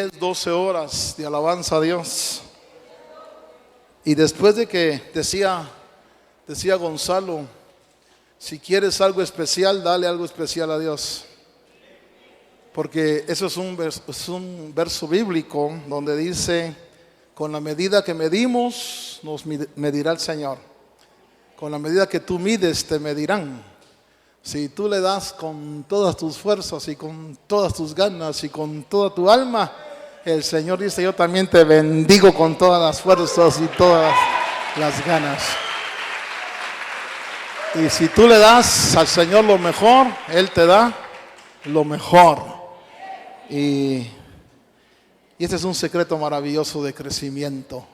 12 horas de alabanza a Dios. Y después de que decía Gonzalo, si quieres algo especial, dale algo especial a Dios. Porque eso es un verso bíblico donde dice, con la medida que medimos, nos medirá el Señor. Con la medida que tú mides, te medirán. Si tú le das con todas tus fuerzas y con todas tus ganas y con toda tu alma, el Señor dice, yo también te bendigo con todas las fuerzas y todas las ganas. Y si tú le das al Señor lo mejor, Él te da lo mejor. Y este es un secreto maravilloso de crecimiento,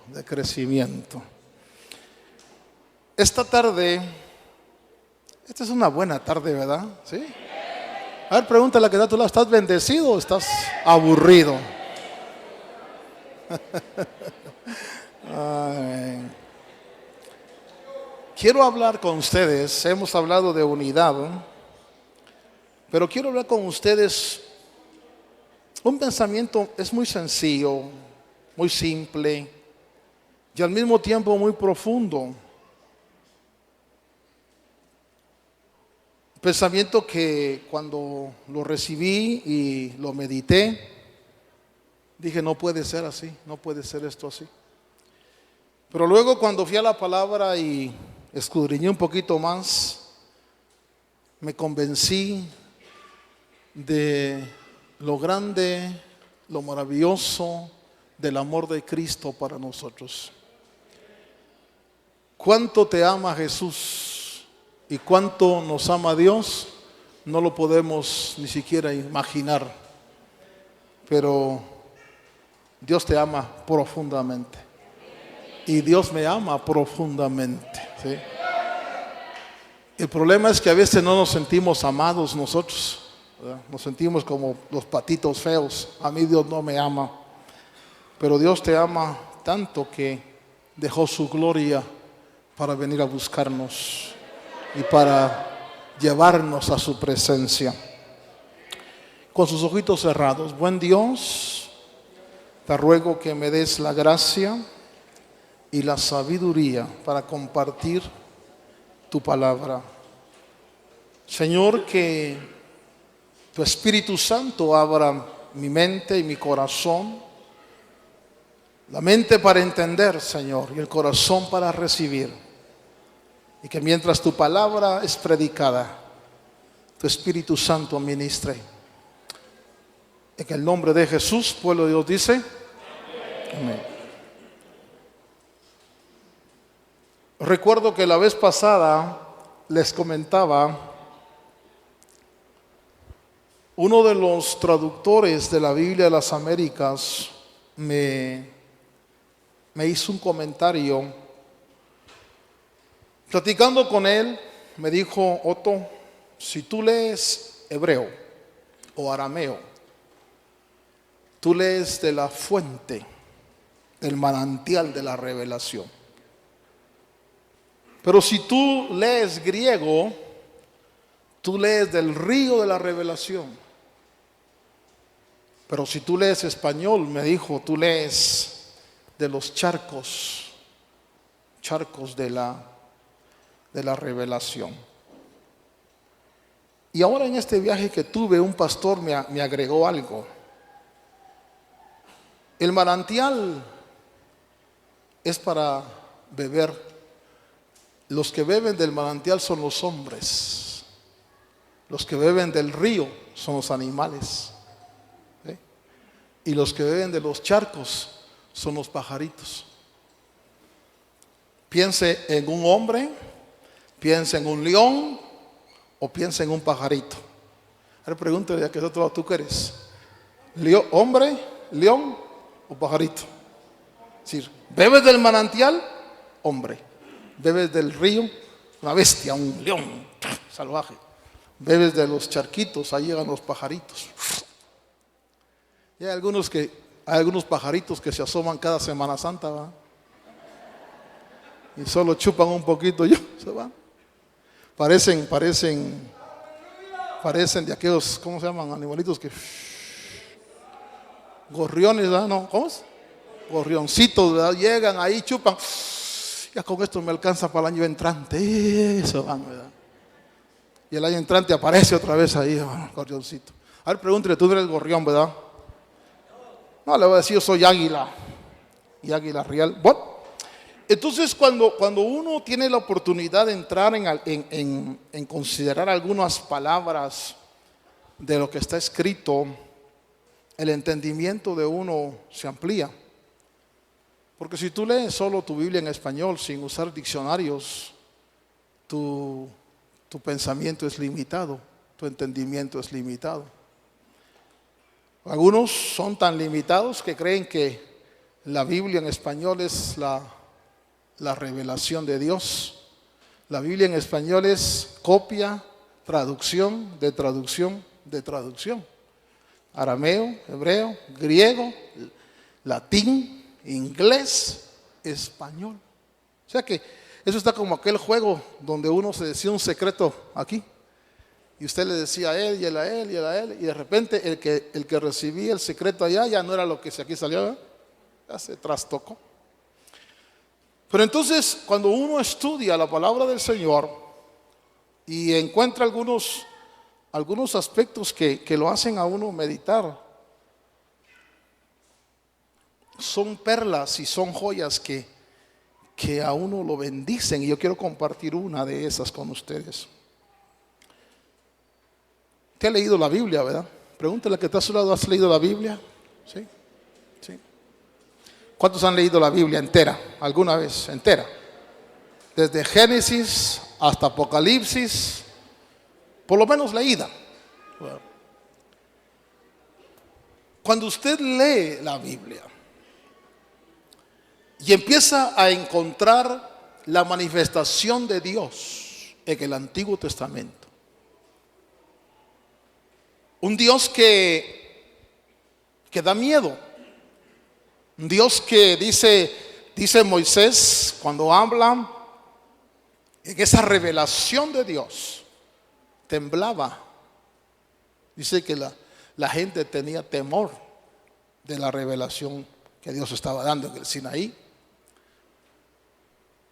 Esta tarde, esta es una buena tarde, ¿verdad? ¿Sí? A ver, pregúntale a que está a tu lado, ¿estás bendecido o estás aburrido? Amén. Quiero hablar con ustedes, hemos hablado de unidad, pero quiero hablar con ustedes un pensamiento, es muy sencillo, muy simple y al mismo tiempo muy profundo. Pensamiento que cuando lo recibí y lo medité, dije, no puede ser así, no puede ser esto así. Pero luego cuando fui a la palabra y escudriñé un poquito más, me convencí de lo grande, lo maravilloso del amor de Cristo para nosotros. ¿Cuánto te ama Jesús? Y cuánto nos ama Dios, no lo podemos ni siquiera imaginar. Pero Dios te ama profundamente. Y Dios me ama profundamente, ¿sí? El problema es que a veces no nos sentimos amados nosotros, ¿verdad? Nos sentimos como los patitos feos. A mí Dios no me ama. Pero Dios te ama tanto que dejó su gloria para venir a buscarnos y para llevarnos a su presencia. Con sus ojitos cerrados, buen Dios, te ruego que me des la gracia y la sabiduría para compartir tu palabra. Señor, que tu Espíritu Santo abra mi mente y mi corazón, la mente para entender, Señor, y el corazón para recibir. Y que mientras tu palabra es predicada, tu Espíritu Santo ministre. En el nombre de Jesús, pueblo de Dios dice, amén. Recuerdo que la vez pasada les comentaba, uno de los traductores de la Biblia de las Américas me hizo un comentario. Platicando con él, me dijo, Otto, si tú lees hebreo o arameo, tú lees de la fuente, del manantial de la revelación. Pero si tú lees griego, tú lees del río de la revelación. Pero si tú lees español, me dijo, tú lees de los charcos de la revelación. Y ahora en este viaje que tuve, un pastor me agregó algo. El manantial es para beber. Los que beben del manantial son los hombres. Los que beben del río son los animales. ¿Sí? Y los que beben de los charcos son los pajaritos. Piense en un hombre, piensa en un león o piensa en un pajarito. Ahora pregúntale a que otro, ¿tú qué eres? ¿Hombre, león o pajarito? Es decir, ¿bebes del manantial? Hombre. ¿Bebes del río? Una bestia, un león salvaje. ¿Bebes de los charquitos? Ahí llegan los pajaritos. Y hay algunos pajaritos que se asoman cada Semana Santa, ¿va? Y solo chupan un poquito y se van. Parecen de aquellos, ¿cómo se llaman? Animalitos que gorriones, ¿verdad? No, ¿cómo es? Gorrioncitos, ¿verdad? Llegan ahí, chupan. Ya con esto me alcanza para el año entrante. Eso van, ¿verdad? Y el año entrante aparece otra vez ahí, gorrioncito. A ver, pregúntale, tú no eres gorrión, ¿verdad? No, le voy a decir, yo soy águila. Y águila real. Bueno, entonces cuando uno tiene la oportunidad de entrar en considerar algunas palabras de lo que está escrito, el entendimiento de uno se amplía. Porque si tú lees solo tu Biblia en español sin usar diccionarios, tu pensamiento es limitado, tu entendimiento es limitado. Algunos son tan limitados que creen que la Biblia en español es la revelación de Dios. La Biblia en español es copia, traducción, de traducción, de traducción. Arameo, hebreo, griego, latín, inglés, español. O sea que eso está como aquel juego donde uno se decía un secreto aquí. Y usted le decía a él, y él a él, y él a él. Y de repente el que recibía el secreto allá ya no era lo que aquí salió, ¿eh? Ya se trastocó. Pero entonces cuando uno estudia la palabra del Señor y encuentra algunos aspectos que lo hacen a uno meditar, son perlas y son joyas que a uno lo bendicen. Y yo quiero compartir una de esas con ustedes. ¿Te ha leído la Biblia, verdad? Pregúntale que está a su lado, ¿has leído la Biblia? Sí, sí. ¿Cuántos han leído la Biblia entera? ¿Alguna vez? Entera. Desde Génesis hasta Apocalipsis, por lo menos leída. Cuando usted lee la Biblia y empieza a encontrar la manifestación de Dios en el Antiguo Testamento, un Dios que da miedo, un Dios que dice Moisés cuando habla, en esa revelación de Dios temblaba. Dice que la gente tenía temor de la revelación que Dios estaba dando en el Sinaí.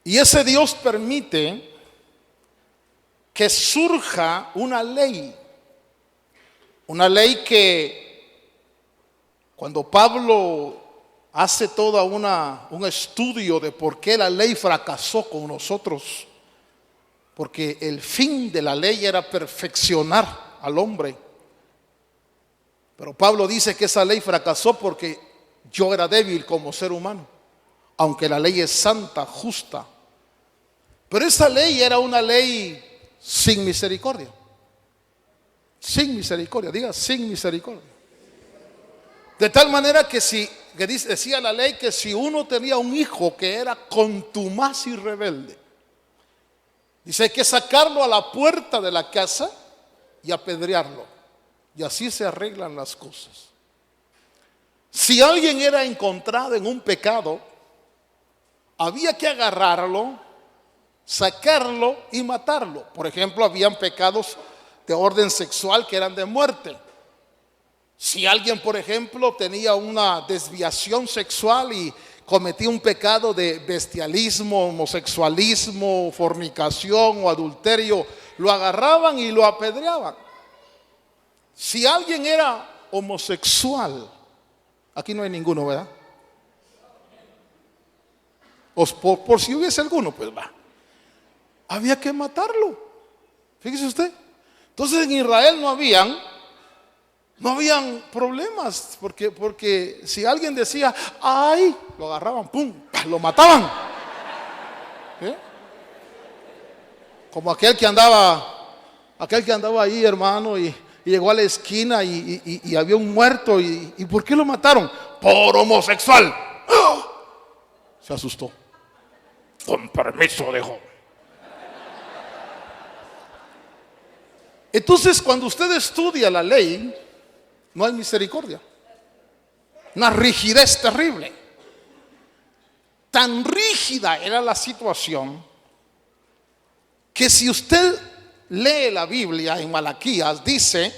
Y ese Dios permite que surja una ley que cuando Pablo hace todo un estudio de por qué la ley fracasó con nosotros, porque el fin de la ley era perfeccionar al hombre. Pero Pablo dice que esa ley fracasó porque yo era débil como ser humano, aunque la ley es santa, justa. Pero esa ley era una ley sin misericordia. Sin misericordia, diga sin misericordia. De tal manera que decía la ley que si uno tenía un hijo que era contumaz y rebelde, dice que sacarlo a la puerta de la casa y apedrearlo. Y así se arreglan las cosas. Si alguien era encontrado en un pecado, había que agarrarlo, sacarlo y matarlo. Por ejemplo, habían pecados de orden sexual que eran de muerte. Si alguien, por ejemplo, tenía una desviación sexual y cometía un pecado de bestialismo, homosexualismo, fornicación o adulterio, lo agarraban y lo apedreaban. Si alguien era homosexual, aquí no hay ninguno, ¿verdad? Por si hubiese alguno, pues va. Había que matarlo. Fíjese usted. Entonces en Israel no habían problemas, porque si alguien decía, ay, lo agarraban, pum, lo mataban. ¿Eh? Como aquel que andaba ahí, hermano, y llegó a la esquina y había un muerto. ¿Y por qué lo mataron? Por homosexual. ¡Oh! Se asustó. Con permiso, dijo. Entonces, cuando usted estudia la ley, no hay misericordia. Una rigidez terrible. Tan rígida era la situación que si usted lee la Biblia en Malaquías, dice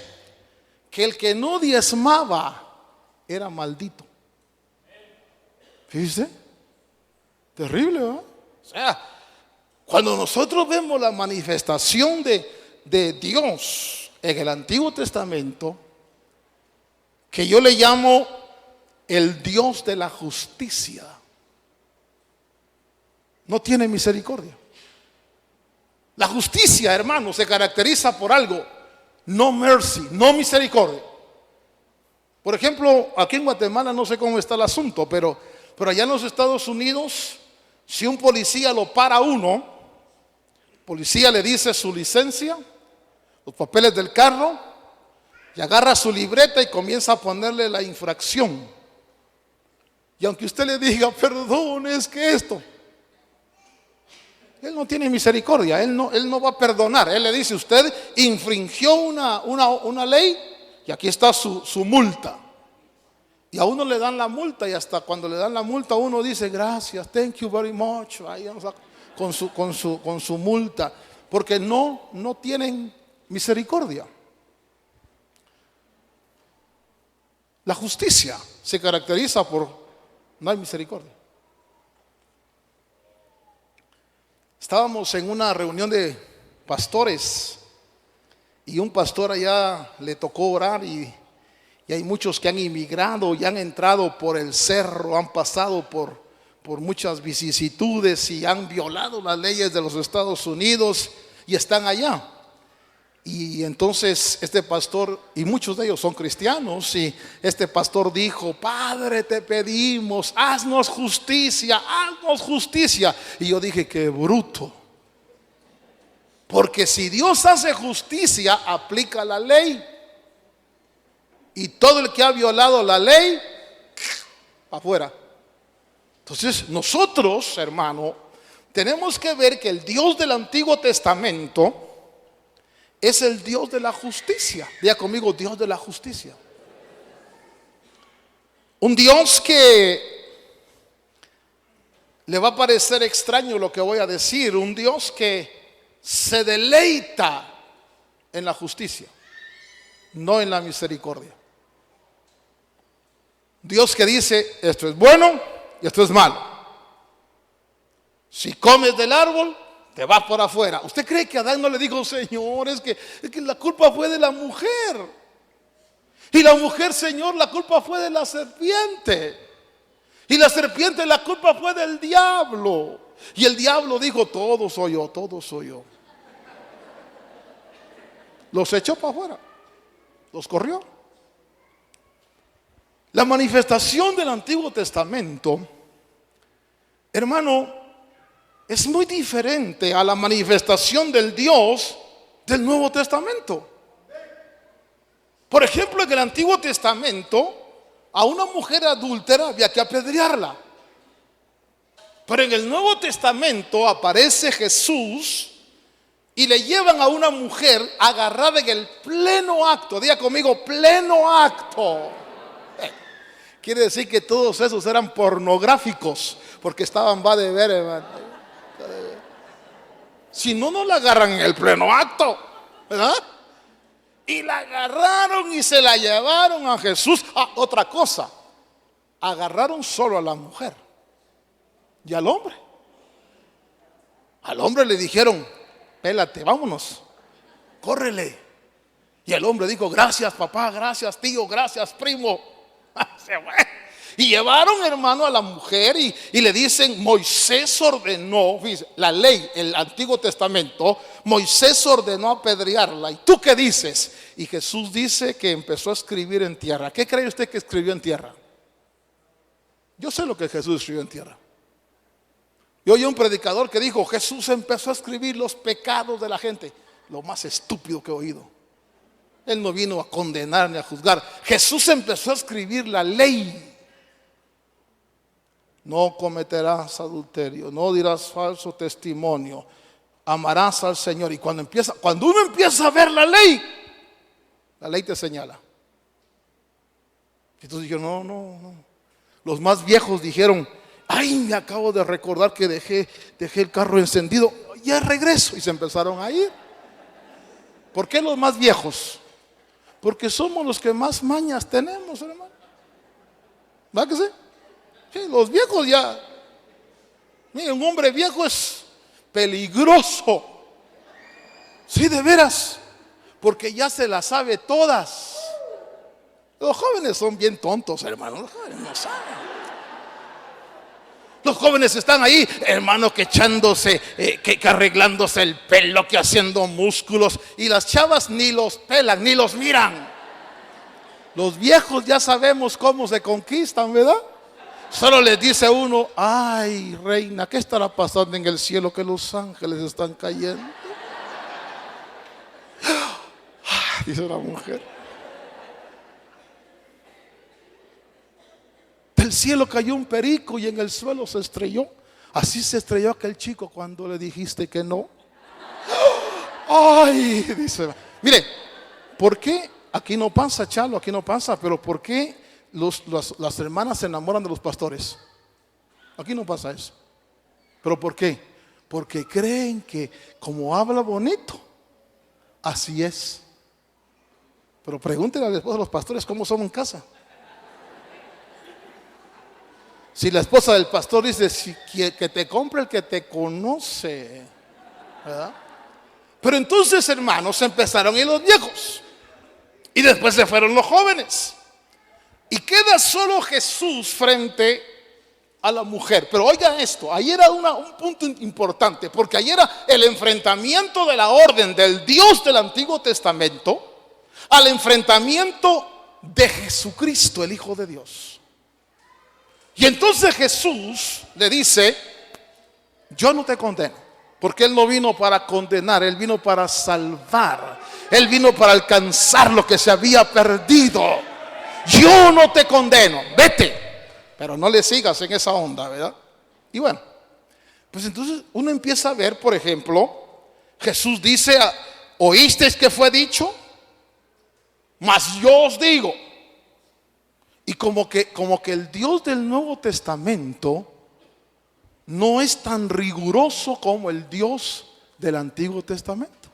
que el que no diezmaba era maldito. Fíjese, terrible, ¿verdad? O sea, cuando nosotros vemos la manifestación de Dios en el Antiguo Testamento, que yo le llamo el Dios de la justicia, no tiene misericordia. La justicia, hermano, se caracteriza por algo: no mercy, no misericordia. Por ejemplo, aquí en Guatemala no sé cómo está el asunto, pero allá en los Estados Unidos, si un policía lo para a uno, el policía le dice su licencia, los papeles del carro, y agarra su libreta y comienza a ponerle la infracción. Y aunque usted le diga, perdón, es que esto, él no tiene misericordia, él no va a perdonar. Él le dice, usted infringió una ley y aquí está su multa. Y a uno le dan la multa, y hasta cuando le dan la multa uno dice, gracias, thank you very much, con su multa, porque no tienen misericordia. La justicia se caracteriza por no hay misericordia. Estábamos en una reunión de pastores y un pastor allá le tocó orar y hay muchos que han inmigrado y han entrado por el cerro, han pasado por muchas vicisitudes y han violado las leyes de los Estados Unidos y están allá. Y entonces este pastor, y muchos de ellos son cristianos, y este pastor dijo, Padre, te pedimos, haznos justicia, haznos justicia. Y yo dije, qué bruto. Porque si Dios hace justicia, aplica la ley. Y todo el que ha violado la ley, afuera. Entonces nosotros, hermano, tenemos que ver que el Dios del Antiguo Testamento es el Dios de la justicia. Diga conmigo, Dios de la justicia. Un Dios que le va a parecer extraño lo que voy a decir. Un Dios que se deleita en la justicia, no en la misericordia. Dios que dice, esto es bueno y esto es malo. Si comes del árbol, te vas por afuera. ¿Usted cree que Adán no le dijo, Señor, es que la culpa fue de la mujer? Y la mujer, Señor, la culpa fue de la serpiente. Y la serpiente, la culpa fue del diablo. Y el diablo dijo, todo soy yo, todo soy yo. Los echó para afuera, los corrió. La manifestación del Antiguo Testamento, hermano, es muy diferente a la manifestación del Dios del Nuevo Testamento. Por ejemplo, en el Antiguo Testamento, a una mujer adúltera había que apedrearla. Pero en el Nuevo Testamento aparece Jesús y le llevan a una mujer agarrada en el pleno acto. Diga conmigo, pleno acto. Quiere decir que todos esos eran pornográficos, porque estaban va de ver, hermano. Si no, no la agarran en el pleno acto, ¿verdad? Y la agarraron y se la llevaron a Jesús. Otra cosa, agarraron solo a la mujer y al hombre. Al hombre le dijeron, pélate, vámonos, córrele. Y el hombre dijo, gracias papá, gracias tío, gracias primo. Se fue. Y llevaron, hermano, a la mujer y le dicen, Moisés ordenó, fíjese, la ley, el Antiguo Testamento, Moisés ordenó apedrearla. ¿Y tú qué dices? Y Jesús dice que empezó a escribir en tierra. ¿Qué cree usted que escribió en tierra? Yo sé lo que Jesús escribió en tierra. Yo oí un predicador que dijo, Jesús empezó a escribir los pecados de la gente. Lo más estúpido que he oído. Él no vino a condenar ni a juzgar. Jesús empezó a escribir la ley. No cometerás adulterio, no dirás falso testimonio, amarás al Señor. Y cuando uno empieza a ver la ley te señala. Entonces yo no. Los más viejos dijeron, ay, me acabo de recordar que dejé el carro encendido, ya regreso. Y se empezaron a ir. ¿Por qué los más viejos? Porque somos los que más mañas tenemos, hermano. ¿Va que sí? Sí, los viejos ya. Mira, un hombre viejo es peligroso. Sí, de veras. Porque ya se las sabe todas. Los jóvenes son bien tontos, hermano. Los jóvenes no saben. Los jóvenes están ahí, hermano, que echándose, que arreglándose el pelo, que haciendo músculos. Y las chavas ni los pelan, ni los miran. Los viejos ya sabemos cómo se conquistan, ¿verdad? Solo les dice uno: ay, reina, ¿qué estará pasando en el cielo? Que los ángeles están cayendo. Dice la mujer. Del cielo cayó un perico y en el suelo se estrelló. Así se estrelló aquel chico cuando le dijiste que no. Ay, dice. Mire, ¿por qué aquí no pasa, Chalo? Aquí no pasa, pero ¿por qué las hermanas se enamoran de los pastores? Aquí no pasa eso. ¿Pero por qué? Porque creen que como habla bonito, así es. Pero pregúntenle a la esposa de los pastores cómo son en casa. Si la esposa del pastor dice que te compre el que te conoce, ¿verdad? Pero entonces, hermanos, empezaron a ir los viejos y después se fueron los jóvenes y queda solo Jesús frente a la mujer. Pero oiga esto, ahí era un punto importante, porque ahí era el enfrentamiento de la orden del Dios del Antiguo Testamento al enfrentamiento de Jesucristo, el Hijo de Dios. Y entonces Jesús le dice: yo no te condeno, porque Él no vino para condenar, Él vino para salvar, Él vino para alcanzar lo que se había perdido. Yo no te condeno, vete, pero no le sigas en esa onda, ¿verdad? Y bueno, pues entonces uno empieza a ver, por ejemplo, Jesús dice: ¿oísteis que fue dicho? Mas yo os digo. Y como que el Dios del Nuevo Testamento no es tan riguroso como el Dios del Antiguo Testamento.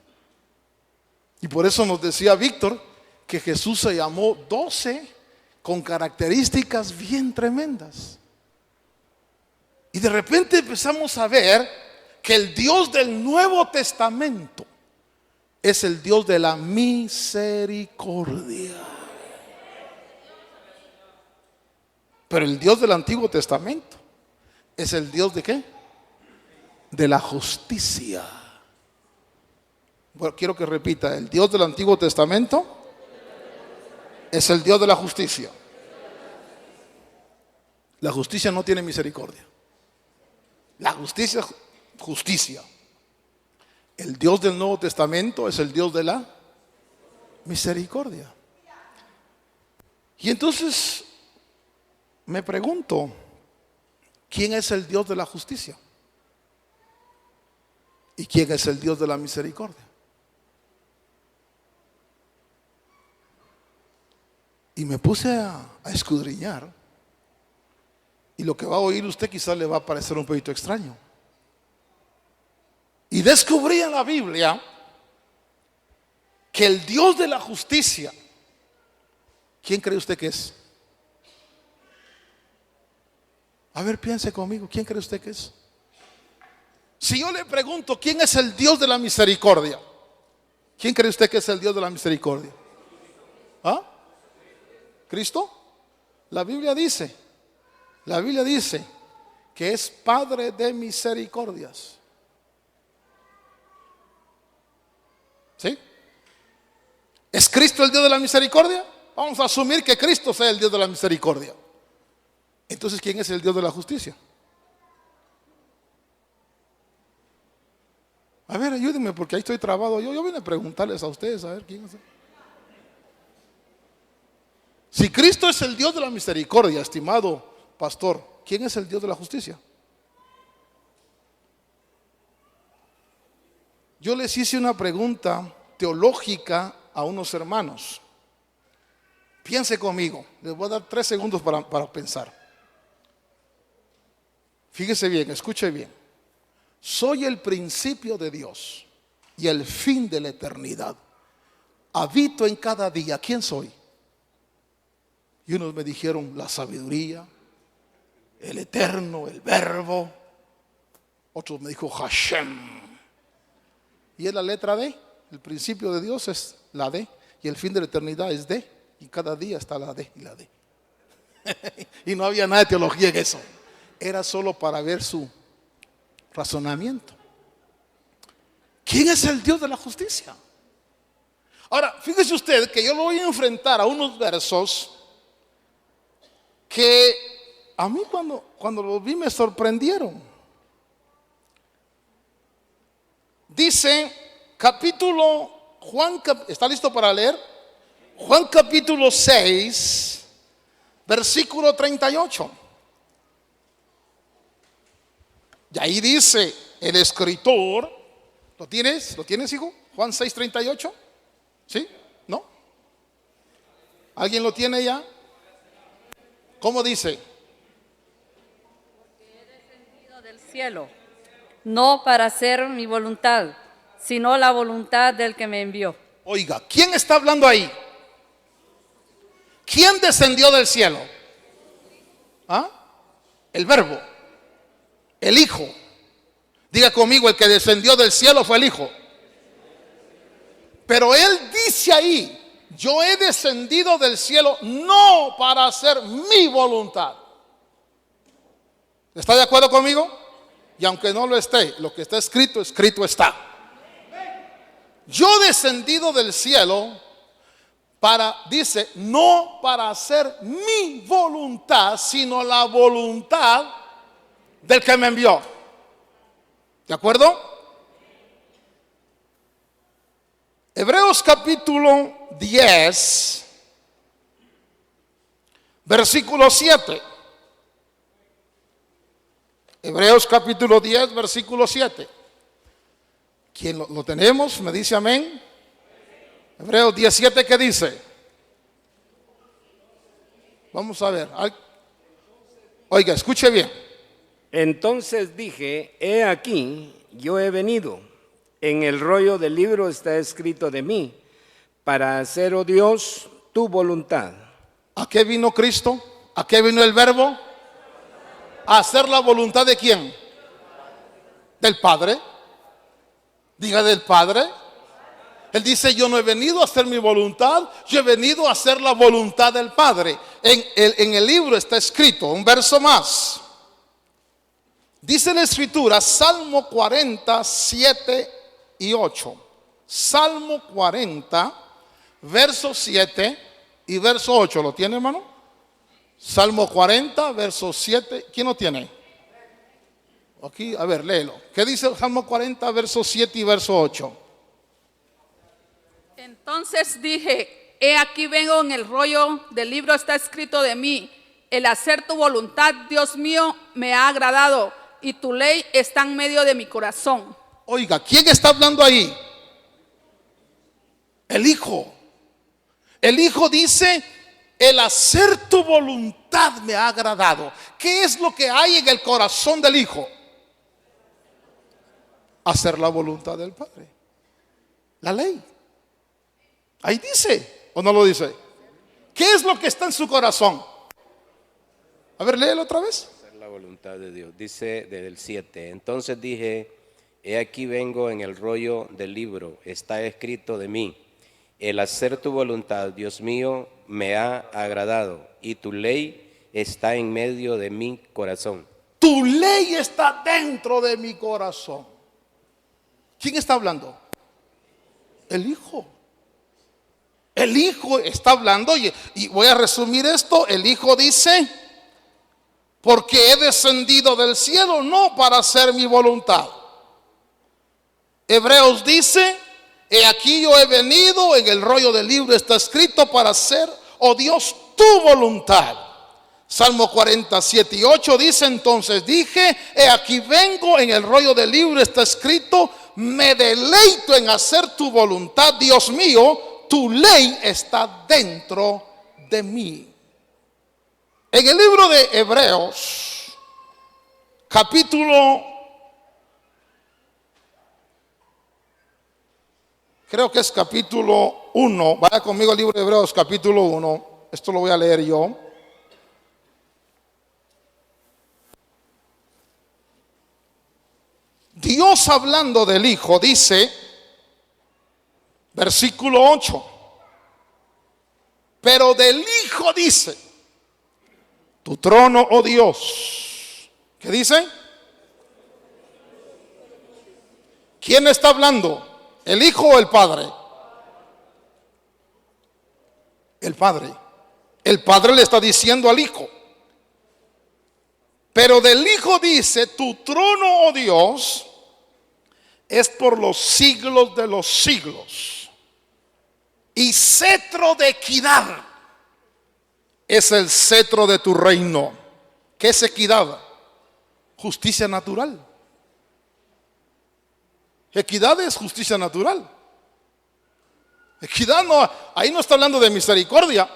Y por eso nos decía Víctor que Jesús se llamó 12 con características bien tremendas. Y de repente empezamos a ver que el Dios del Nuevo Testamento es el Dios de la misericordia. Pero el Dios del Antiguo Testamento es el Dios de ¿qué? De la justicia. Bueno, quiero que repita: el Dios del Antiguo Testamento es el Dios de la justicia. La justicia no tiene misericordia. La justicia es justicia. El Dios del Nuevo Testamento es el Dios de la misericordia. Y entonces me pregunto, ¿quién es el Dios de la justicia? ¿Y quién es el Dios de la misericordia? Y me puse a escudriñar. Y lo que va a oír usted quizás le va a parecer un poquito extraño. Y descubrí en la Biblia que el Dios de la justicia, ¿quién cree usted que es? A ver, piense conmigo, ¿quién cree usted que es? Si yo le pregunto, ¿quién es el Dios de la misericordia? ¿Quién cree usted que es el Dios de la misericordia? ¿Ah? ¿Cristo? La Biblia dice que es Padre de misericordias. ¿Sí? ¿Es Cristo el Dios de la misericordia? Vamos a asumir que Cristo sea el Dios de la misericordia. Entonces, ¿quién es el Dios de la justicia? A ver, ayúdenme porque ahí estoy trabado. Yo vine a preguntarles a ustedes, a ver quién es. Si Cristo es el Dios de la misericordia, estimado pastor, ¿quién es el Dios de la justicia? Yo les hice una pregunta teológica a unos hermanos. Piense conmigo, les voy a dar 3 segundos para pensar. Fíjese bien, escuche bien. Soy el principio de Dios y el fin de la eternidad. Habito en cada día. ¿Quién soy? Y unos me dijeron la sabiduría, el eterno, el verbo. Otros me dijo Hashem. Y es la letra D. El principio de Dios es la D. Y el fin de la eternidad es D. Y cada día está la D y la D. Y no había nada de teología en eso. Era solo para ver su razonamiento. ¿Quién es el Dios de la justicia? Ahora, fíjese usted que yo lo voy a enfrentar a unos versos que a mí cuando los vi me sorprendieron. Dice capítulo, ¿está listo para leer? Juan capítulo 6, versículo 38. Y ahí dice el escritor, ¿lo tienes? ¿Lo tienes, hijo? Juan 6, 38. ¿Sí? ¿No? ¿Alguien lo tiene ya? ¿Cómo dice? Porque he descendido del cielo, no para hacer mi voluntad, sino la voluntad del que me envió. Oiga, ¿quién está hablando ahí? ¿Quién descendió del cielo? ¿Ah? El verbo, el Hijo. Diga conmigo, el que descendió del cielo fue el Hijo. Pero él dice ahí, yo he descendido del cielo no para hacer mi voluntad. ¿Está de acuerdo conmigo? Y aunque no lo esté, lo que está escrito, escrito está. Yo he descendido del cielo dice, no para hacer mi voluntad, sino la voluntad del que me envió. ¿De acuerdo? Hebreos capítulo 10, versículo 7. Hebreos capítulo 10, versículo 7. ¿Quién lo tenemos? ¿Me dice amén? Hebreos 17, ¿qué dice? Vamos a ver. Oiga, escuche bien. Entonces dije, he aquí, yo he venido. En el rollo del libro está escrito de mí, para hacer, oh Dios, tu voluntad. ¿A qué vino Cristo? ¿A qué vino el verbo? ¿A hacer la voluntad de quién? Del Padre. Diga, del Padre. Él dice, yo no he venido a hacer mi voluntad, yo he venido a hacer la voluntad del Padre. En el libro está escrito, un verso más. Dice la Escritura, Salmo 40, 7 y 8. Salmo 40, verso 7 y verso 8. ¿Lo tiene, hermano? Salmo 40, verso 7. ¿Quién lo tiene? Aquí, a ver, léelo. ¿Qué dice el Salmo 40, verso 7 y verso 8? Entonces dije, he aquí vengo, en el rollo del libro está escrito de mí, el hacer tu voluntad, Dios mío, me ha agradado, y tu ley está en medio de mi corazón. Oiga, ¿quién está hablando ahí? El Hijo. El Hijo dice, el hacer tu voluntad me ha agradado. ¿Qué es lo que hay en el corazón del Hijo? Hacer la voluntad del Padre. La ley. Ahí dice, ¿o no lo dice? ¿Qué es lo que está en su corazón? A ver, léelo otra vez. Hacer la voluntad de Dios. Dice desde el 7. Entonces dije, he aquí vengo, en el rollo del libro está escrito de mí. El hacer tu voluntad, Dios mío, me ha agradado, y tu ley está en medio de mi corazón. Tu ley está dentro de mi corazón. ¿Quién está hablando? El Hijo. El Hijo está hablando, y voy a resumir esto. El Hijo dice, porque he descendido del cielo no para hacer mi voluntad. Hebreos dice, he aquí yo he venido, en el rollo del libro está escrito, para hacer, oh Dios, tu voluntad. Salmo 47 y 8 dice, entonces dije, he aquí vengo, en el rollo del libro está escrito, me deleito en hacer tu voluntad, Dios mío, tu ley está dentro de mí. En el libro de Hebreos, capítulo, creo que es capítulo 1, vaya conmigo al libro de Hebreos, capítulo 1. esto lo voy a leer yo. Dios hablando del Hijo dice, versículo 8, pero del Hijo dice, tu trono, oh Dios. ¿Qué dice? ¿Quién está hablando? ¿El Hijo o el Padre? El Padre. El Padre le está diciendo al Hijo. Pero del Hijo dice, tu trono, oh Dios, es por los siglos de los siglos. Y cetro de equidad es el cetro de tu reino. ¿Qué es equidad? Justicia natural. Equidad es justicia natural. Equidad no, ahí no está hablando de misericordia.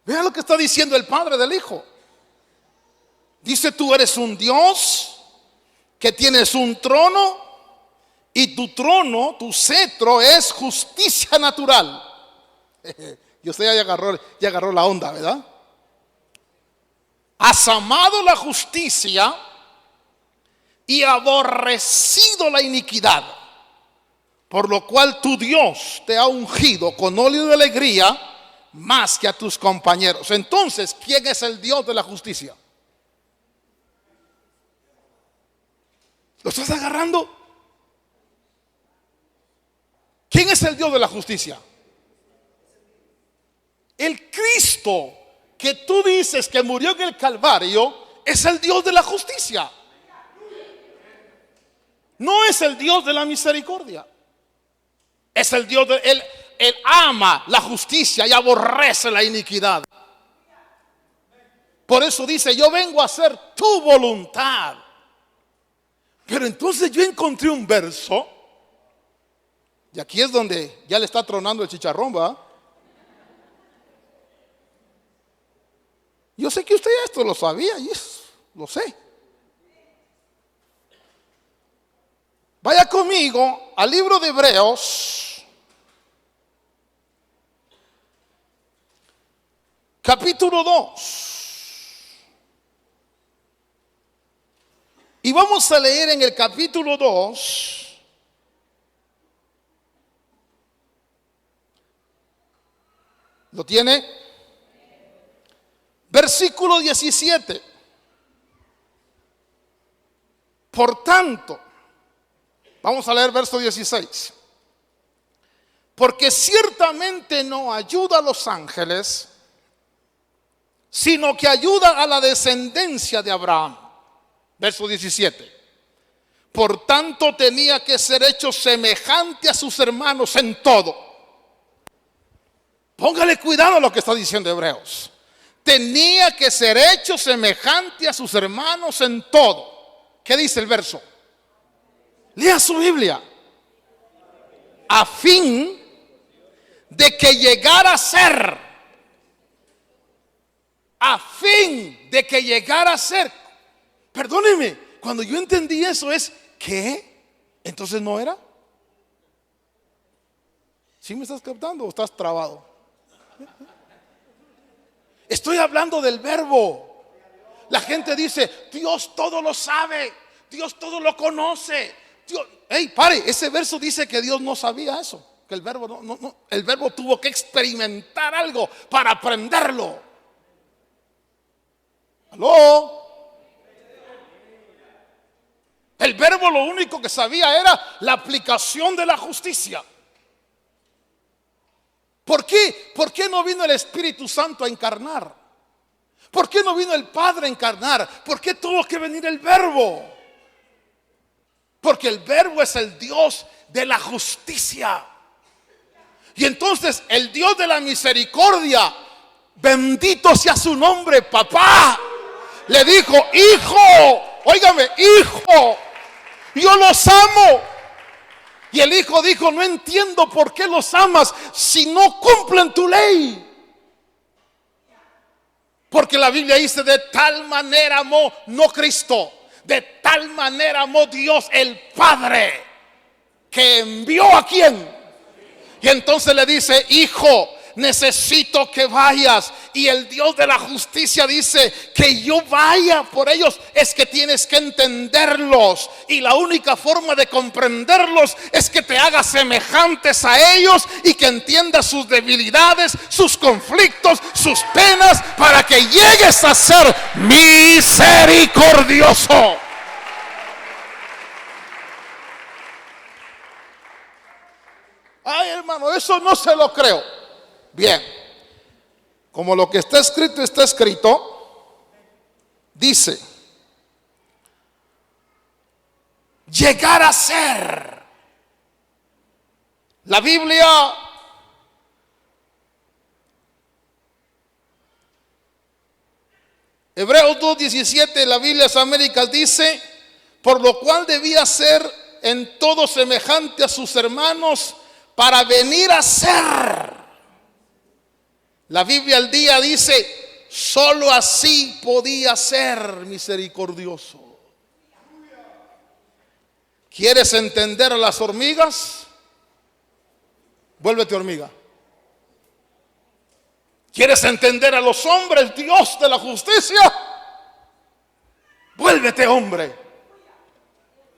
Vean lo que está diciendo el Padre del Hijo. Dice, tú eres un Dios que tienes un trono y tu trono, tu cetro es justicia natural. Y usted ya agarró la onda, ¿verdad? Has amado la justicia y aborrecido la iniquidad, por lo cual tu Dios te ha ungido con óleo de alegría más que a tus compañeros. Entonces, ¿quién es el Dios de la justicia? ¿Lo estás agarrando? ¿Quién es el Dios de la justicia? El Cristo que tú dices que murió en el Calvario es el Dios de la justicia. No es el Dios de la misericordia. Es el Dios de él ama la justicia y aborrece la iniquidad. Por eso dice, yo vengo a hacer tu voluntad. Pero entonces yo encontré un verso, y aquí es donde ya le está tronando el chicharrón, ¿va? Yo sé que usted esto lo sabía, y lo sé. Vaya conmigo al libro de Hebreos, capítulo 2. Y vamos a leer en el capítulo 2, ¿lo tiene? Versículo 17. Por tanto, vamos a leer verso 16. Porque ciertamente no ayuda a los ángeles, sino que ayuda a la descendencia de Abraham. Verso 17. Por tanto tenía que ser hecho semejante a sus hermanos en todo. Póngale cuidado a lo que está diciendo Hebreos. Tenía que ser hecho semejante a sus hermanos en todo. ¿Qué dice el verso? Lea su Biblia. A fin de que llegara a ser. A fin de que llegara a ser. Perdóneme, cuando yo entendí eso es, ¿qué? ¿Entonces no era? ¿Sí me estás captando o estás trabado? Estoy hablando del verbo. La gente dice, Dios todo lo sabe, Dios todo lo conoce. Dios, hey, pare, ese verso dice que Dios no sabía eso, que el verbo el verbo tuvo que experimentar algo para aprenderlo. ¿Aló? El verbo lo único que sabía era la aplicación de la justicia. ¿Por qué? ¿Por qué no vino el Espíritu Santo a encarnar? ¿Por qué no vino el Padre a encarnar? ¿Por qué tuvo que venir el verbo? Porque el verbo es el Dios de la justicia. Y entonces el Dios de la misericordia, bendito sea su nombre, papá, le dijo, hijo, óigame, hijo, yo los amo. Y el hijo dijo, no entiendo por qué los amas si no cumplen tu ley. Porque la Biblia dice, de tal manera amó, no Cristo, de tal manera amó Dios el Padre, que envió a quién, Y entonces le dice: hijo, necesito que vayas. Y el Dios de la justicia dice: que yo vaya por ellos, es que tienes que entenderlos. Y la única forma de comprenderlos es que te hagas semejantes a ellos y que entiendas sus debilidades, sus conflictos, sus penas, para que llegues a ser misericordioso. Ay, hermano, eso no se lo creo. Bien, como lo que está escrito, dice: llegar a ser. La Biblia Hebreos 2:17, la Biblia de las Américas dice: por lo cual debía ser en todo semejante a sus hermanos, para venir a ser. La Biblia al día dice: solo así podía ser misericordioso. ¿Quieres entender a las hormigas? Vuélvete hormiga. ¿Quieres entender a los hombres, Dios de la justicia? Vuélvete hombre.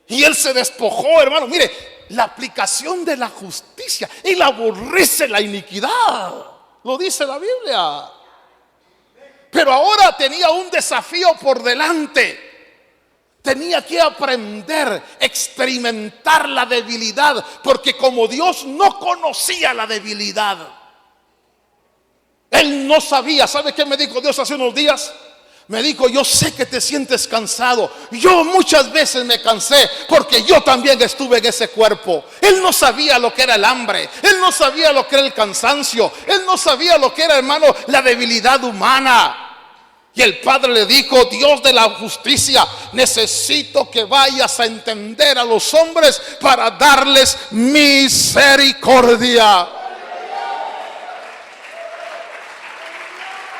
Y él se despojó, hermano. Mire, la aplicación de la justicia. Él aborrece la iniquidad. Lo dice la Biblia. Pero ahora tenía un desafío por delante. Tenía que aprender, experimentar la debilidad. Porque como Dios no conocía la debilidad, él no sabía. ¿Sabe qué me dijo Dios hace unos días? Me dijo: yo sé que te sientes cansado. Yo muchas veces me cansé, porque yo también estuve en ese cuerpo. Él no sabía lo que era el hambre. Él no sabía lo que era el cansancio. Él no sabía lo que era, hermano, la debilidad humana. Y el Padre le dijo: Dios de la justicia, necesito que vayas a entender a los hombres para darles misericordia.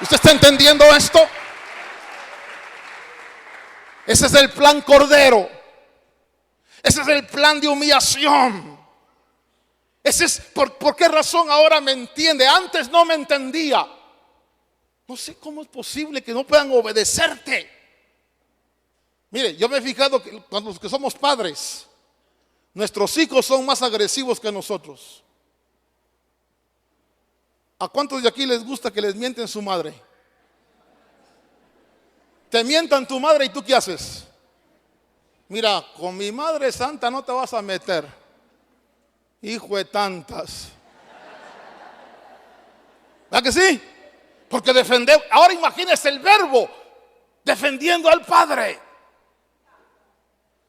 ¿Usted está entendiendo esto? Ese es el plan Cordero. Ese es el plan de humillación. Ese es por qué razón ahora me entiende. Antes no me entendía. No sé cómo es posible que no puedan obedecerte. Mire, yo me he fijado que cuando los que somos padres, nuestros hijos son más agresivos que nosotros. ¿A cuántos de aquí les gusta que les mienten su madre? Te mientan tu madre y tú ¿qué haces? Mira, con mi madre santa no te vas a meter. Hijo de tantas. ¿Verdad que sí? Porque defender, ahora imagínese el verbo, defendiendo al Padre.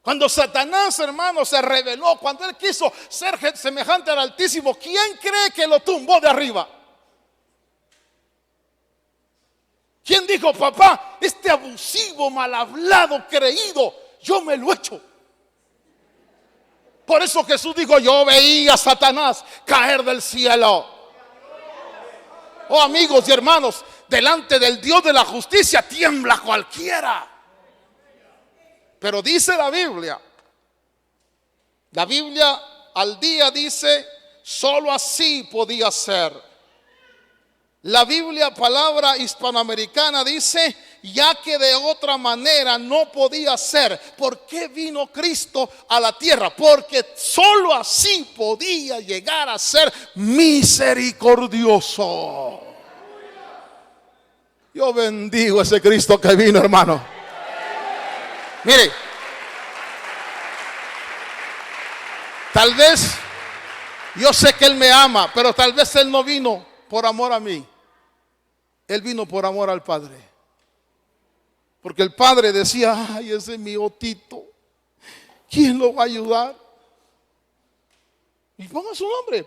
Cuando Satanás, hermano, se rebeló, cuando él quiso ser semejante al Altísimo, ¿quién cree que lo tumbó de arriba? ¿Quién dijo: papá, este abusivo, mal hablado, creído, yo me lo echo? Por eso Jesús dijo: yo veía a Satanás caer del cielo. Oh, amigos y hermanos, delante del Dios de la justicia tiembla cualquiera. Pero dice la Biblia al día dice: solo así podía ser. La Biblia, palabra hispanoamericana, dice: ya que de otra manera no podía ser. ¿Por qué vino Cristo a la tierra? Porque solo así podía llegar a ser misericordioso. Yo bendigo a ese Cristo que vino, hermano. Mire, tal vez yo sé que Él me ama, pero tal vez Él no vino por amor a mí. Él vino por amor al Padre. Porque el Padre decía: ay, ese es mi otito, ¿quién lo va a ayudar? Y ponga su nombre ahí.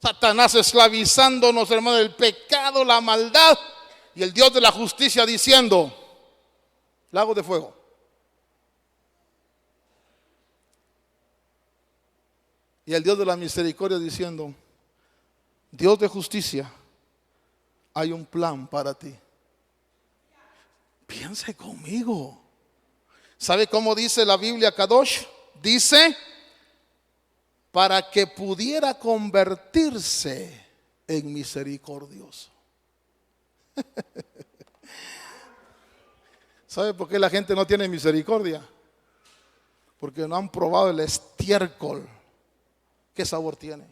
Satanás esclavizándonos, hermano, el pecado, la maldad. Y el Dios de la justicia diciendo: lago de fuego. Y el Dios de la misericordia diciendo: Dios de justicia, hay un plan para ti. Piense conmigo. ¿Sabe cómo dice la Biblia Kadosh? Dice: para que pudiera convertirse en misericordioso. ¿Sabe por qué la gente no tiene misericordia? Porque no han probado el estiércol. ¿Qué sabor tiene?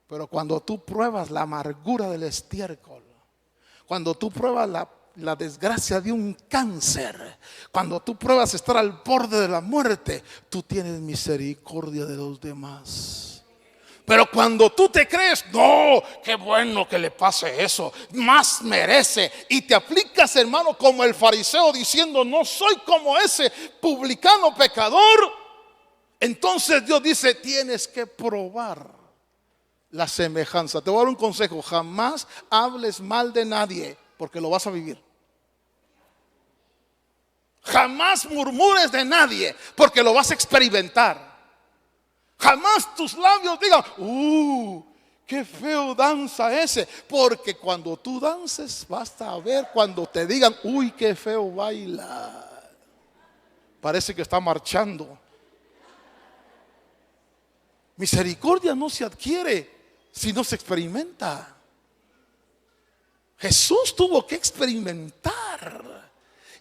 Pero cuando tú pruebas la amargura del estiércol, cuando tú pruebas la desgracia de un cáncer, cuando tú pruebas estar al borde de la muerte, tú tienes misericordia de los demás. Pero cuando tú te crees, no, qué bueno que le pase eso, más merece, y te aplicas, hermano, como el fariseo diciendo, no soy como ese publicano pecador, entonces Dios dice, tienes que probar la semejanza. Te voy a dar un consejo: jamás hables mal de nadie, porque lo vas a vivir. Jamás murmures de nadie, porque lo vas a experimentar. Jamás tus labios digan, qué feo danza ese, porque cuando tú dances vas a ver cuando te digan, uy, qué feo baila, parece que está marchando. Misericordia no se adquiere si no se experimenta. Jesús tuvo que experimentar.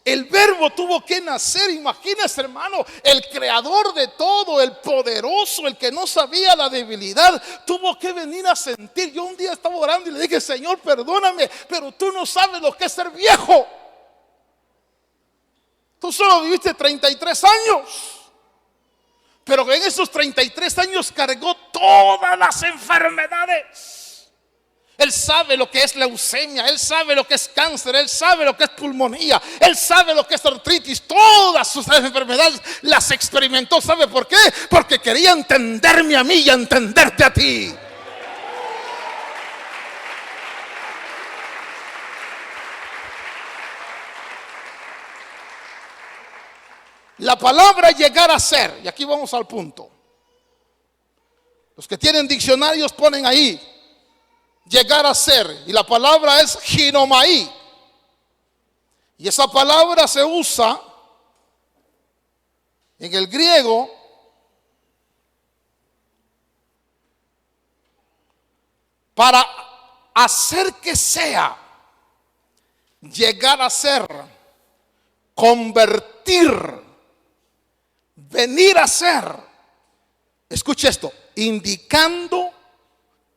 El verbo tuvo que nacer. Imagínese, hermano, el creador de todo, el poderoso, el que no sabía la debilidad, tuvo que venir a sentir. Yo un día estaba orando y le dije, Señor, perdóname, pero tú no sabes lo que es ser viejo. Tú solo viviste 33 años. Pero en esos 33 años cargó todas las enfermedades. Él sabe lo que es leucemia, Él sabe lo que es cáncer, Él sabe lo que es pulmonía, Él sabe lo que es artritis. Todas sus enfermedades las experimentó. ¿Sabe por qué? Porque quería entenderme a mí y entenderte a ti. La palabra llegar a ser, y aquí vamos al punto. Los que tienen diccionarios ponen ahí llegar a ser, y la palabra es ginomai, y esa palabra se usa en el griego para hacer que sea, llegar a ser, convertir, venir a ser. Escuche esto, indicando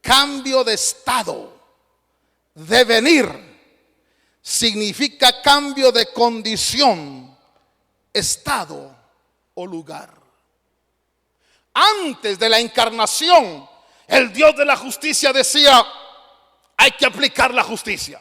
cambio de estado, devenir, significa cambio de condición, estado o lugar. Antes de la encarnación, el Dios de la justicia decía, hay que aplicar la justicia.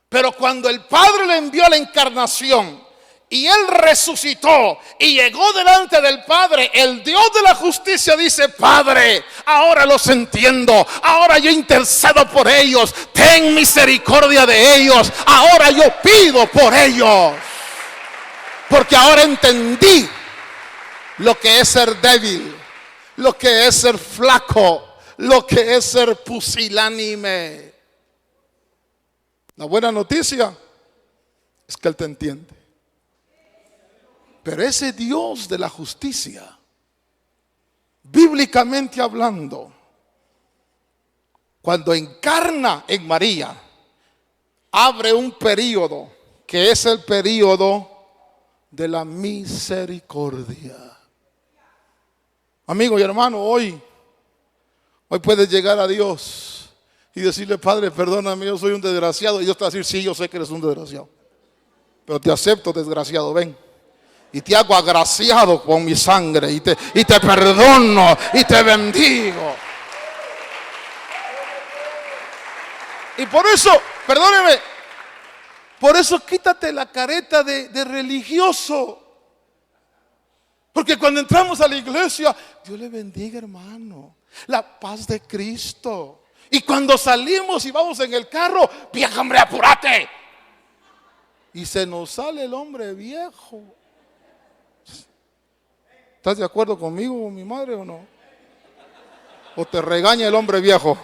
Pero cuando el Padre le envió la encarnación y Él resucitó y llegó delante del Padre, el Dios de la justicia dice, Padre, ahora los entiendo, ahora yo intercedo por ellos, ten misericordia de ellos, ahora yo pido por ellos, porque ahora entendí lo que es ser débil, lo que es ser flaco, lo que es ser pusilánime. La buena noticia es que Él te entiende. Pero ese Dios de la justicia, bíblicamente hablando, cuando encarna en María, abre un período que es el período de la misericordia. Amigo y hermano, hoy puedes llegar a Dios y decirle, Padre, perdóname, yo soy un desgraciado. Y Dios te va a decir, sí, yo sé que eres un desgraciado, pero te acepto, desgraciado, ven. Y te hago agraciado con mi sangre, y te perdono y te bendigo. Y por eso, perdóneme, por eso quítate la careta de religioso. Porque cuando entramos a la iglesia, Dios le bendiga, hermano, la paz de Cristo. Y cuando salimos y vamos en el carro, viejo hombre, apúrate. Y se nos sale el hombre viejo. ¿Estás de acuerdo conmigo, mi madre, o no? ¿O te regaña el hombre viejo?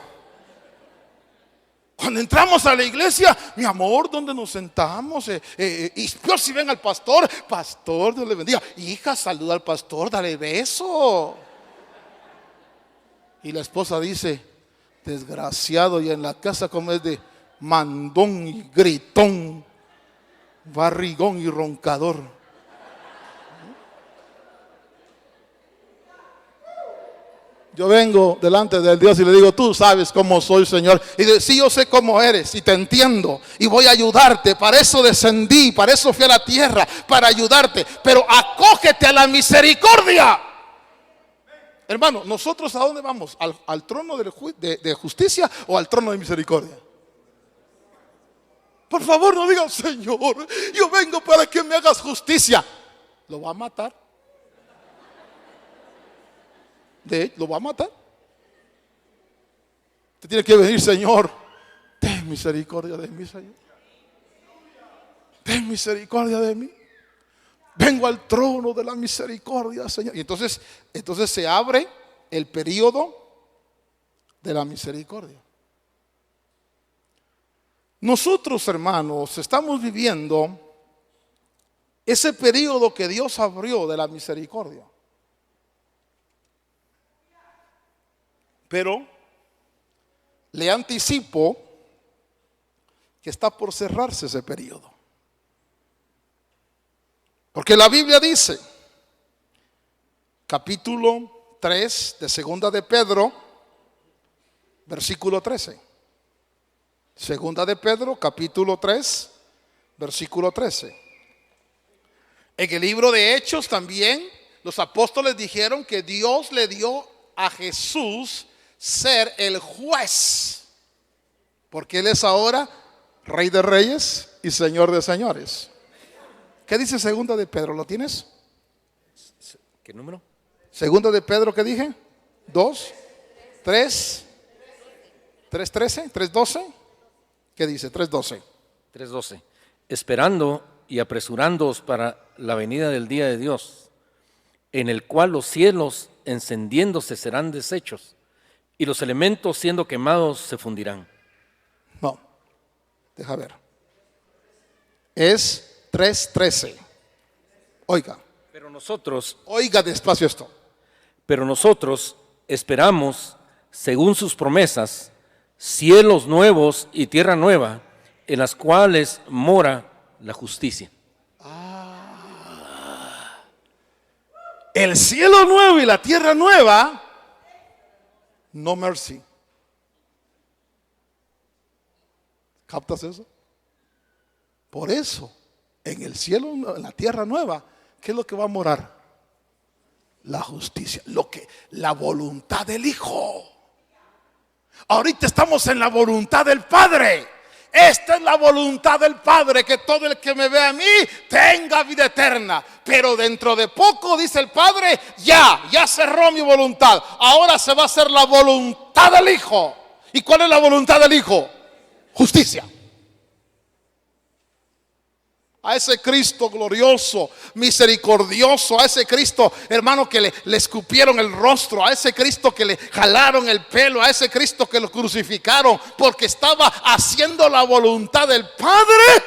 Cuando entramos a la iglesia, mi amor, ¿dónde nos sentamos? Y peor si ven al pastor, pastor, Dios le bendiga. Hija, saluda al pastor, dale beso. Y la esposa dice, desgraciado, y en la casa como es de mandón y gritón, barrigón y roncador. Yo vengo delante del Dios y le digo, tú sabes cómo soy, Señor. Y dice, sí, yo sé cómo eres y te entiendo y voy a ayudarte. Para eso descendí, para eso fui a la tierra, para ayudarte. Pero acógete a la misericordia. Hermano, ¿nosotros a dónde vamos? ¿Al trono de justicia o al trono de misericordia? Por favor, no digan, Señor, yo vengo para que me hagas justicia. Lo va a matar. De hecho, lo va a matar. Usted tiene que venir, Señor, ten misericordia de mí, Señor. Ten misericordia de mí. Vengo al trono de la misericordia, Señor. Y entonces se abre el periodo de la misericordia. Nosotros, hermanos, estamos viviendo ese periodo que Dios abrió de la misericordia. Pero le anticipo que está por cerrarse ese periodo. Porque la Biblia dice, capítulo 3 de Segunda de Pedro, versículo 13. Segunda de Pedro, capítulo 3, versículo 13. En el libro de Hechos también los apóstoles dijeron que Dios le dio a Jesús ser el juez, porque Él es ahora Rey de Reyes y Señor de Señores. ¿Qué dice Segunda de Pedro? ¿Lo tienes? ¿Qué número? Segunda de Pedro, ¿qué dije? 2, 3, 3:13, 3:12. ¿Qué dice? 3:12. 3:12. Esperando y apresurándoos para la venida del día de Dios, en el cual los cielos encendiéndose serán deshechos y los elementos siendo quemados se fundirán. No, deja ver. Es 3:13. Oiga. Oiga despacio esto. Pero nosotros esperamos, según sus promesas, cielos nuevos y tierra nueva, en las cuales mora la justicia. El cielo nuevo y la tierra nueva, no mercy. ¿Captas eso? Por eso, en el cielo, en la tierra nueva, ¿qué es lo que va a morar? La justicia, la voluntad del Hijo. Ahorita estamos en la voluntad del Padre. Esta es la voluntad del Padre, que todo el que me ve a mí tenga vida eterna. Pero dentro de poco, dice el Padre, ya cerró mi voluntad. Ahora se va a hacer la voluntad del Hijo. ¿Y cuál es la voluntad del Hijo? Justicia. A ese Cristo glorioso, misericordioso, a ese Cristo, hermano, que le escupieron el rostro, a ese Cristo que le jalaron el pelo, a ese Cristo que lo crucificaron porque estaba haciendo la voluntad del Padre.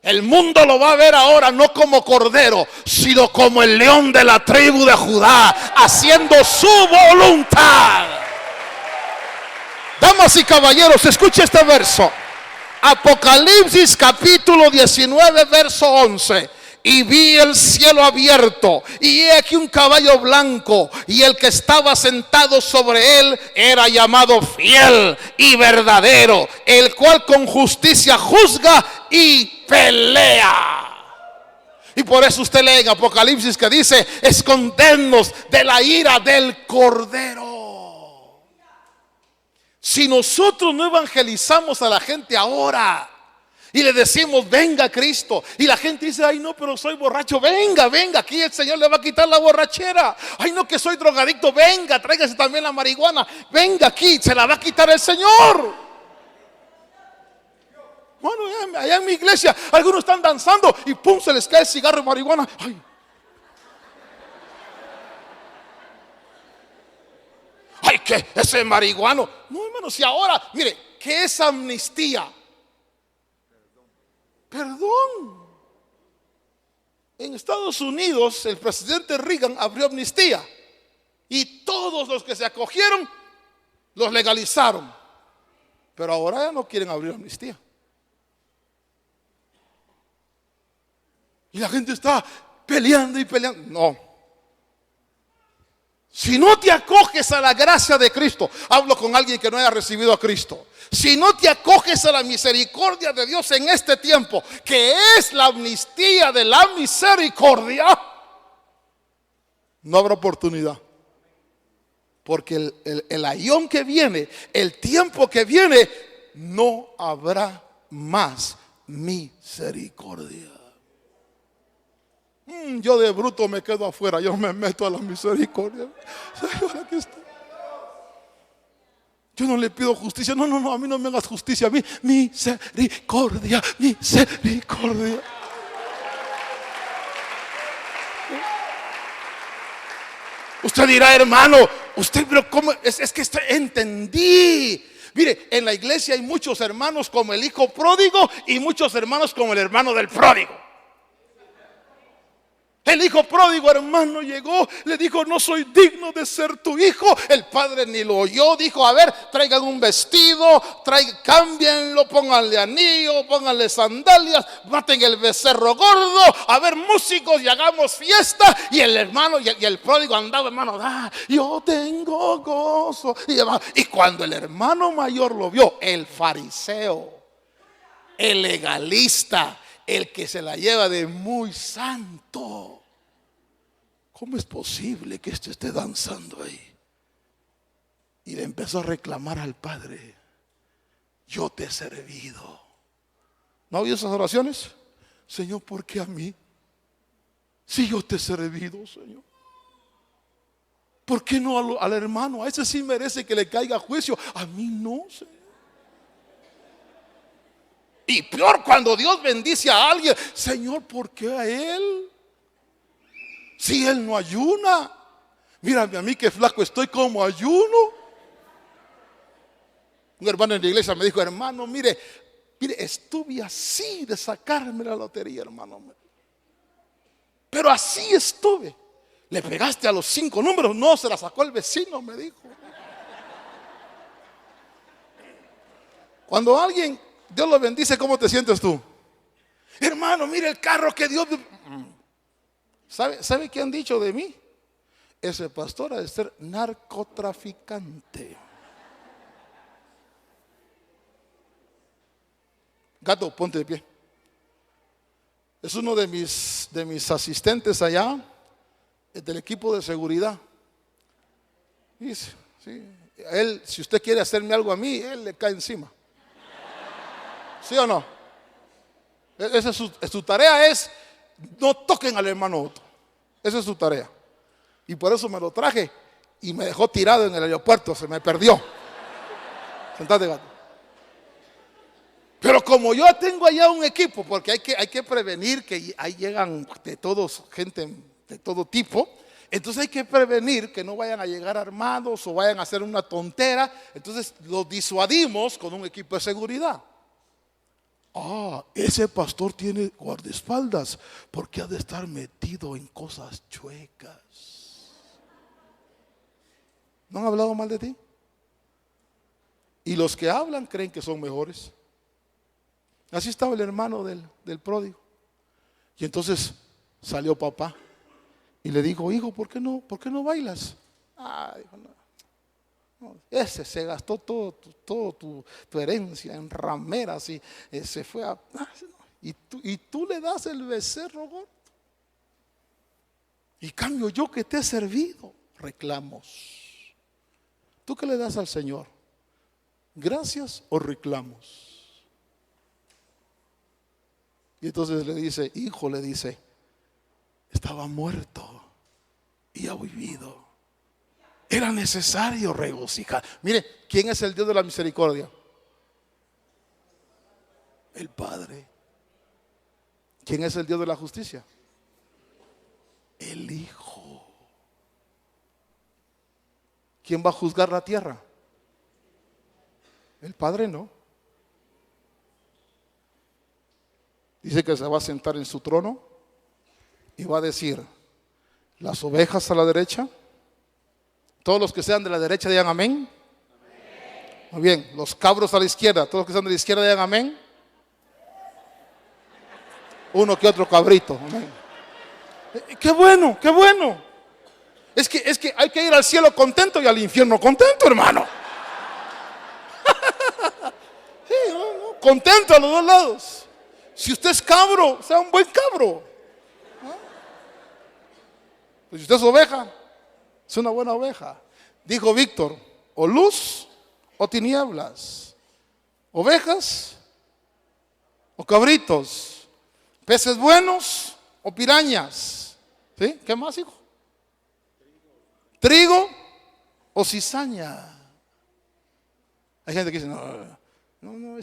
El mundo lo va a ver ahora no como cordero, sino como el león de la tribu de Judá, haciendo su voluntad. Damas y caballeros, escuche este verso. Apocalipsis capítulo 19 verso 11. Y vi el cielo abierto, y he aquí un caballo blanco, y el que estaba sentado sobre él era llamado Fiel y Verdadero, el cual con justicia juzga y pelea. Y por eso usted lee en Apocalipsis que dice: escondernos de la ira del Cordero. Si nosotros no evangelizamos a la gente ahora y le decimos venga Cristo, y la gente dice ay no, pero soy borracho, venga, aquí el Señor le va a quitar la borrachera. Ay no, que soy drogadicto, venga, tráigase también la marihuana, venga aquí, se la va a quitar el Señor. Bueno, allá en mi iglesia algunos están danzando y pum, se les cae el cigarro de marihuana. Ay, que ese marihuano. No, hermano, si ahora, mire, ¿qué es amnistía? Perdón. En Estados Unidos el presidente Reagan abrió amnistía. Y todos los que se acogieron, los legalizaron. Pero ahora ya no quieren abrir amnistía. Y la gente está peleando y peleando. No. Si no te acoges a la gracia de Cristo, hablo con alguien que no haya recibido a Cristo. Si no te acoges a la misericordia de Dios en este tiempo, que es la amnistía de la misericordia, no habrá oportunidad. Porque el ayón que viene, el tiempo que viene, no habrá más misericordia. Yo de bruto me quedo afuera, yo me meto a la misericordia. Señor, aquí está. Yo no le pido justicia, no, a mí no me hagas justicia, a mí misericordia, misericordia. Usted dirá, hermano, usted, pero ¿cómo? Es que entendí. Mire, en la iglesia hay muchos hermanos como el hijo pródigo y muchos hermanos como el hermano del pródigo. El hijo pródigo, hermano, llegó, le dijo, no soy digno de ser tu hijo. El padre ni lo oyó, dijo, a ver, traigan un vestido, cámbienlo, pónganle anillo, pónganle sandalias, maten el becerro gordo, a ver, músicos, y hagamos fiesta. Y el hermano y el pródigo andaba, hermano, yo tengo gozo. Y cuando el hermano mayor lo vio, el fariseo, el legalista, el que se la lleva de muy santo, ¿cómo es posible que este esté danzando ahí? Y le empezó a reclamar al padre, yo te he servido. ¿No ha oído esas oraciones? Señor, ¿por qué a mí? Si yo te he servido, Señor. ¿Por qué no al hermano? A ese sí merece que le caiga juicio, a mí no, Señor. Y peor cuando Dios bendice a alguien, Señor, ¿por qué a él? Si él no ayuna. Mírame a mí que flaco estoy, como ayuno. Un hermano en la iglesia me dijo, hermano, mire, estuve así de sacarme la lotería, hermano. Pero así estuve. ¿Le pegaste a los 5 números? No, se la sacó el vecino, me dijo. Cuando alguien, Dios lo bendice, ¿cómo te sientes tú? Hermano, mire el carro que Dios... ¿Sabe qué han dicho de mí? Ese pastor ha de ser narcotraficante. Gato, ponte de pie. Es uno de mis asistentes allá, del equipo de seguridad. Dice, sí, él, si usted quiere hacerme algo a mí, él le cae encima. ¿Sí o no? Esa es su tarea, es no toquen al hermano Otto. Esa es su tarea. Y por eso me lo traje y me dejó tirado en el aeropuerto, se me perdió. Sentate, gato. Pero como yo tengo allá un equipo, porque hay que prevenir que ahí llegan de todos, gente de todo tipo. Entonces hay que prevenir que no vayan a llegar armados o vayan a hacer una tontera. Entonces los disuadimos con un equipo de seguridad. Ese pastor tiene guardaespaldas porque ha de estar metido en cosas chuecas. ¿No han hablado mal de ti? Y los que hablan creen que son mejores. Así estaba el hermano del pródigo. Y entonces salió papá y le dijo, hijo, ¿por qué no bailas? Dijo, no. Ese se gastó todo tu herencia en rameras y se fue a... Y tú le das el becerro gordo. Y cambio yo que te he servido. Reclamos. ¿Tú qué le das al Señor? ¿Gracias o reclamos? Y entonces le dice, hijo, le dice, estaba muerto y ha vivido. Era necesario regocijar. Mire, ¿quién es el Dios de la misericordia? El Padre. ¿Quién es el Dios de la justicia? El Hijo. ¿Quién va a juzgar la tierra? El Padre no. Dice que se va a sentar en su trono y va a decir, las ovejas a la derecha Todos los que sean de la derecha digan amén. Muy bien, los cabros a la izquierda, todos los que sean de la izquierda digan amén. Uno que otro cabrito. Amén. Qué bueno, qué bueno. Es que hay que ir al cielo contento y al infierno contento, hermano. Sí, no, contento a los dos lados. Si usted es cabro, sea un buen cabro. Pues si usted es oveja, es una buena oveja. Dijo Víctor, o luz o tinieblas, ovejas o cabritos, peces buenos o pirañas. ¿Sí? ¿Qué más, hijo? Trigo o cizaña. Hay gente que dice, no,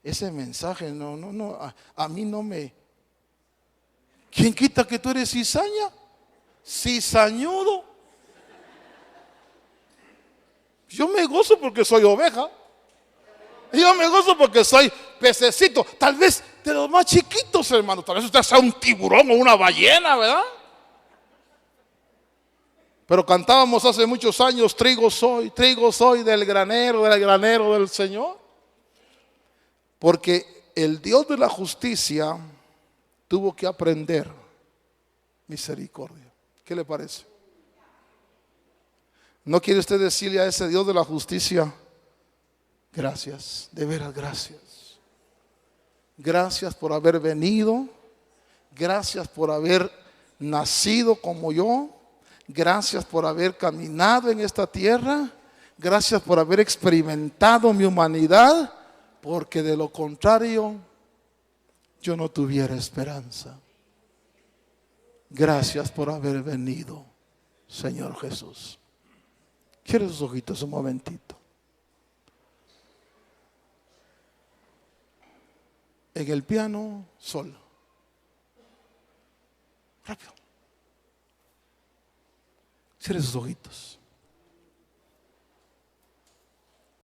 ese mensaje, no, a mí no me... ¿Quién quita que tú eres cizaña? Cizañudo. Yo me gozo porque soy oveja. Yo me gozo porque soy pececito. Tal vez de los más chiquitos, hermano. Tal vez usted sea un tiburón o una ballena, ¿verdad? Pero cantábamos hace muchos años, trigo soy del granero del Señor. Porque el Dios de la justicia tuvo que aprender misericordia. ¿Qué le parece? ¿No quiere usted decirle a ese Dios de la justicia, gracias, de veras gracias? Gracias por haber venido, gracias por haber nacido como yo, gracias por haber caminado en esta tierra, gracias por haber experimentado mi humanidad, porque de lo contrario yo no tuviera esperanza. Gracias por haber venido, Señor Jesús. Cierre sus ojitos un momentito. En el piano, sol. Rápido. Cierre sus ojitos.